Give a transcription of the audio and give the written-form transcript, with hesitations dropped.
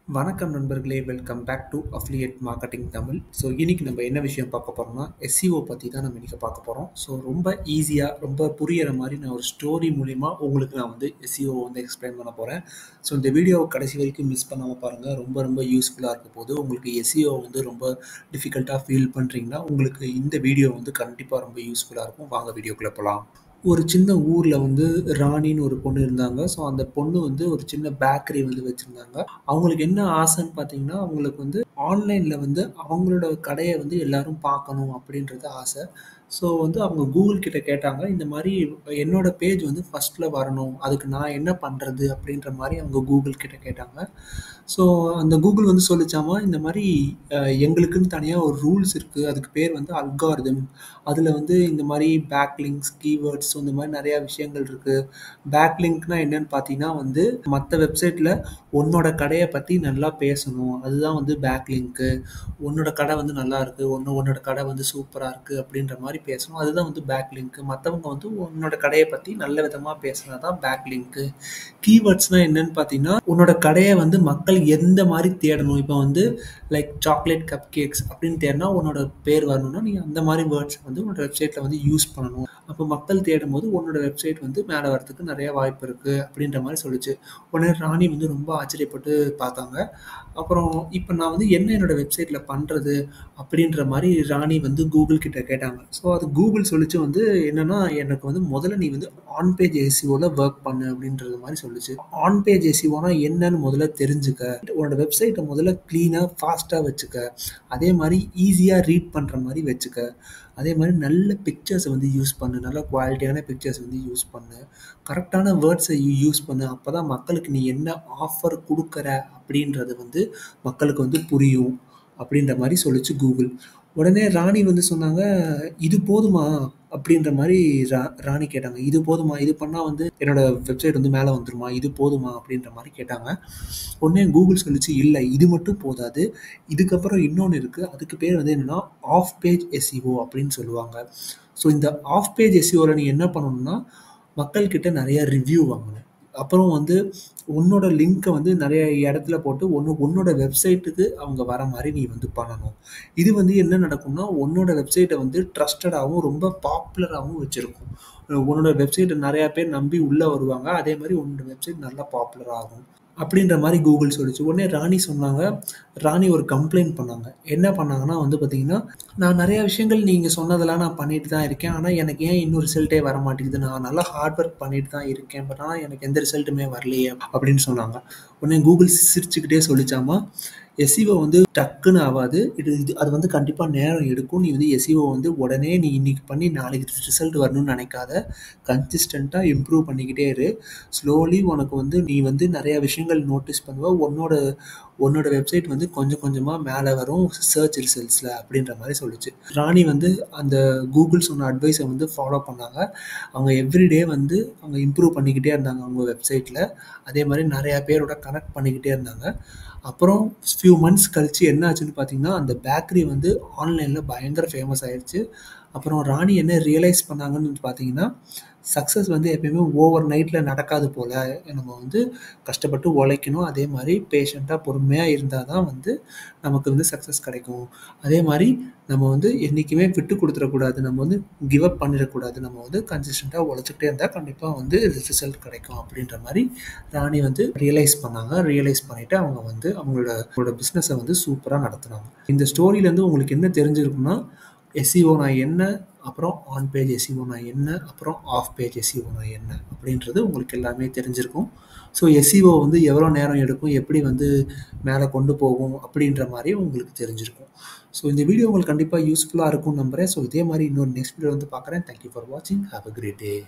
வணக்கம் நண்பர்களே! Welcome back to affiliate marketing Tamil. So இன்னைக்கு நம்ம என்ன விஷயம் பார்க்க போறோம்னா, எஸ்இஓ பத்தி தான் நம்ம இன்னைக்கு பார்க்க போறோம். ஸோ ரொம்ப ஈஸியா, ரொம்ப புரியிற மாரி நான் ஒரு ஸ்டோரி மூலியமா உங்களுக்கு நான் வந்து எஸ்இஓ வந்து எக்ஸ்பிளைன் பண்ண போறேன். ஸோ இந்த வீடியோவ கடைசி வரைக்கும் மிஸ் பண்ணாம பாருங்க. ரொம்ப ரொம்ப யூஸ்ஃபுல்லா இருக்க போது. உங்களுக்கு எஸ்இஓ வந்து ரொம்ப டிஃபிகல்ட்டா ஃபீல் பண்றீங்கன்னா, உங்களுக்கு இந்த வீடியோ வந்து கண்டிப்பா ரொம்ப யூஸ்ஃபுல்லா இருக்கும். வாங்க வீடியோக்குள்ள போலாம். ஒரு சின்ன ஊர்ல வந்து ராணின்னு ஒரு பொண்ணு இருந்தாங்க. ஸோ அந்த பொண்ணு வந்து ஒரு சின்ன பேக்கரி வந்து வச்சிருந்தாங்க. அவங்களுக்கு என்ன ஆசைன்னு பார்த்தீங்கன்னா, அவங்களுக்கு வந்து ஆன்லைன்ல வந்து அவங்களோட கடைய வந்து எல்லாரும் பார்க்கணும் அப்படின்றது ஆசை. ஸோ வந்து அவங்க கூகுள் கிட்ட கேட்டாங்க. இந்த மாரி என்னோட பேஜ் வந்து ஃபர்ஸ்ட்ல வரணும். அதுக்கு நான் என்ன பண்றது? அப்படின்ற மாரி அவங்க கூகுள் கிட்ட கேட்டாங்க. ஸோ அந்த கூகுள் வந்து சொல்லுச்சாமா, இந்த மாரி எங்களுக்குன்னு தனியா ஒரு ரூல்ஸ் இருக்கு. அதுக்கு பேர் வந்து அல்காரிதம். அதுல வந்து இந்த மாரி பேக்லிங்க்ஸ், கீவேர்ட்ஸ் இந்த மாரி நெறைய விஷயங்கள் இருக்கு. பேக்லிங்க்னா என்னன்னு பார்த்தீங்கன்னா வந்து, மத்த வெப்சைட்ல உன்னோட கடைய பத்தி நல்லா பேசணும். அதுதான் வந்து பேக்லிங்க்கு. உன்னோட கடை வந்து நல்லாருக்கு. உன்னோட கடை வந்து சூப்பரா இருக்கு அப்படின்ற மாரி பேசணும். அதுதான் வந்து பேக்லிங்க்கு. மத்தவங்க வந்து உன்னோட கடைய பத்தி நல்ல விதமா பேசுனா தான் பேக்லிங்க்கு. கீவேர்ட்ஸ்னா என்னன்னு பார்த்தீங்கன்னா, உன்னோட கடைய வந்து மக்கள் எந்த மாரி தேடணும். இப்ப வந்து லைக் சாக்லேட் கப் கேக்ஸ் அப்படின்னு தேடுனா உன்னோட பேர் வரணும்னா, நீ அந்த மாரி வேர்ட்ஸ் வந்து உன்னோட வெப்சைட்ல வந்து யூஸ் பண்ணணும். அப்போ மக்கள் தேடும்போது உன்னோட வெப்சைட் வந்து மேல வரதுக்கு நெறைய வாய்ப்பு இருக்கு அப்படின்ற மாரி சொல்லுச்சு. உடனே ராணி வந்து ரொம்ப ஆச்சரியப்பட்டு பார்த்தாங்க. அப்புறம் இப்ப நான் வந்து என்ன என்னோட வெப்சைட்ல பண்றது? அப்படின்ற மாரி ராணி வந்து கூகுள் கிட்ட கேட்டாங்க. ஸோ அது கூகுள் சொல்லுச்சு வந்து என்னன்னா, எனக்கு வந்து முதல்ல நீ வந்து ஆன் பேஜ் எஸ்இஓல வொர்க் பண்ணு அப்படின்றது மாரி சொல்லுச்சு. ஆன் பேஜ் எஸ்இஓனா என்னன்னு முதல்ல தெரிஞ்சுக்க. உன்னோட வெப்சைட்ட முதல்ல கிளீனா, ஃபாஸ்ட்டா வச்சுக்க. அதே மாரி ஈஸியா ரீட் பண்ற மாரி வச்சுக்க. அதே மாரி நல்ல பிக்சர்ஸ வந்து யூஸ் பண்ணு. நல்ல குவாலிட்டியான பிக்சர்ஸ் வந்து யூஸ் பண்ணு. கரெக்ட்டான வேர்ட்ஸ யூஸ் பண்ணு. அப்பதான் மக்களுக்கு நீ என்ன ஆஃபர் குடுக்குற அப்படின்றது வந்து மக்களுக்கு வந்து புரியும். அப்படின்ற மாரி சொல்லுச்சு கூகுள். உடனே ராணி வந்து சொன்னாங்க, "இது போதுமா?" அப்படின்ற மாரி ராணி கேட்டாங்க. "இது போதுமா? இது பண்ணா வந்து என்னோட வெப்சைட் வந்து மேல வந்துருமா? இது போதுமா?" அப்படின்ற மாரி கேட்டாங்க. உடனே கூகுள் சொல்லுச்சு, "இல்ல இது மட்டும் போதாது. இதுக்கப்புறம் இன்னொன்னு இருக்கு. அதுக்கு பேர் வந்து என்னன்னா, ஆஃப் பேஜ் எஸ்இஓ அப்படின்னு சொல்லுவாங்க. ஸோ இந்த ஆஃப் பேஜ் எஸ்இஓல நீ என்ன பண்ணணும்னா, மக்கள் கிட்ட நெறைய ரிவ்யூ வாங்கணும். அப்புறம் வந்து உன்னோட லிங்க்க வந்து நெறைய இடத்துல போட்டு உன்னோட வெப்சைட்டுக்கு அவங்க வர மாரி நீ வந்து பண்ணணும். இது வந்து என்ன நடக்கும்னா, உன்னோட வெப்சைட்ட வந்து ட்ரஸ்டடாவும், ரொம்ப பாப்புலராவும் வச்சிருக்கும். உன்னோட வெப்சைட்ட நெறைய பேர் நம்பி உள்ள வருவாங்க. அதே மாரி உன்னோட வெப்சைட் நல்லா பாப்புலர் ஆகும்." அப்படின்ற மாரி கூகுள் சொல்லுச்சு. உடனே ராணி சொன்னாங்க. ராணி ஒரு கம்ப்ளைண்ட் பண்ணாங்க. என்ன பண்ணாங்கன்னா வந்து பார்த்தீங்கன்னா, "நான் நெறைய விஷயங்கள் நீங்க சொன்னதெல்லாம் நான் பண்ணிட்டு தான் இருக்கேன். ஆனா எனக்கு ஏன் இன்னும் ரிசல்ட்டே வரமாட்டேங்குது? நான் நல்லா ஹார்ட் ஒர்க் பண்ணிட்டு தான் இருக்கேன். பட் ஆனா எனக்கு எந்த ரிசல்ட்டுமே வரலையே!" அப்படின்னு சொன்னாங்க. உடனே கூகுள் சிரிச்சுக்கிட்டே சொல்லிச்சாமா, "எஸ்இஓ வந்து டக்குன்னு ஆவாது. அது வந்து கண்டிப்பா நேரம் எடுக்கும். நீ வந்து எஸ்இஓ வந்து உடனே நீ இன்னைக்கு பண்ணி நாளைக்கு ரிசல்ட் வரணும்னு நெனைக்காத. கன்சிஸ்டன்ட்டா இம்ப்ரூவ் பண்ணிக்கிட்டே இரு. ஸ்லோலி உனக்கு வந்து நீ வந்து நெறைய விஷயங்கள் நோட்டீஸ் பண்ணுவ. உன்னோட உன்னோட வெப்சைட் வந்து கொஞ்சம் கொஞ்சமா மேல வரும் சர்ச் ரிசல்ட்ஸ்ல." அப்படின்ற மாரி சொல்லுச்சு. ராணி வந்து அந்த கூகுள் சொன்ன அட்வைஸ வந்து ஃபாலோ பண்ணாங்க. அவங்க எவ்ரிடே வந்து அவங்க இம்ப்ரூவ் பண்ணிக்கிட்டே இருந்தாங்க அவங்க வெப்சைட்ல. அதே மாரி நெறைய பேரோட கனெக்ட் பண்ணிக்கிட்டே இருந்தாங்க. அப்புறம் ஃபியூ மந்த்ஸ் கழிச்சு என்ன ஆச்சுன்னு பார்த்தீங்கன்னா, அந்த பேக்கரி வந்து ஆன்லைன்ல பயங்கர ஃபேமஸ் ஆயிருச்சு. அப்புறம் ராணி என்ன ரியலைஸ் பண்ணாங்கன்னு பார்த்தீங்கன்னா, சக்சஸ் வந்து எப்பயுமே ஓவர் நைட்ல நடக்காது போல. நம்ம வந்து கஷ்டப்பட்டு உழைக்கணும். அதே மாரி பேஷண்ட்டா பொறுமையா இருந்தா தான் வந்து நமக்கு வந்து சக்சஸ் கிடைக்கும். அதே மாரி நம்ம வந்து என்னைக்குமே விட்டு குடுத்துறக்கூடாது. நம்ம வந்து கிவ் அப் பண்ணிறக்கூடாது. நம்ம வந்து கன்சிஸ்டன்ட்டா உழைச்சுக்கிட்டே இருந்தா கண்டிப்பா வந்து ரிசல்ட் கிடைக்கும் அப்படின்ற மாரி ராணி வந்து ரியலைஸ் பண்ணாங்க. ரியலைஸ் பண்ணிட்டு அவங்க வந்து அவங்களோட பிசினஸ வந்து சூப்பரா நடத்துனாங்க. இந்த ஸ்டோரியிலேருந்து உங்களுக்கு என்ன தெரிஞ்சிருக்கும்னா, எஸ்இஓனா என்ன? அப்புறம் ஆன் பேஜ் எஸ்இஓனா என்ன? அப்புறம் ஆஃப் பேஜ் எஸ்இஓனா என்ன? அப்படின்றது உங்களுக்கு எல்லாமே தெரிஞ்சிருக்கும். ஸோ எஸ்இஓ வந்து எவ்வளோ நேரம் எடுக்கும்? எப்படி வந்து மேல கொண்டு போகும்? அப்படின்ற மாரி உங்களுக்கு தெரிஞ்சிருக்கும். ஸோ இந்த வீடியோ உங்களுக்கு கண்டிப்பா யூஸ்ஃபுல்லா இருக்கும்னு நம்புறேன். ஸோ இதே மாரி இன்னொரு நெக்ஸ்ட் வீடியோ வந்து பார்க்குறேன். தேங்க் யூ ஃபார் வாட்சிங். Have a great day.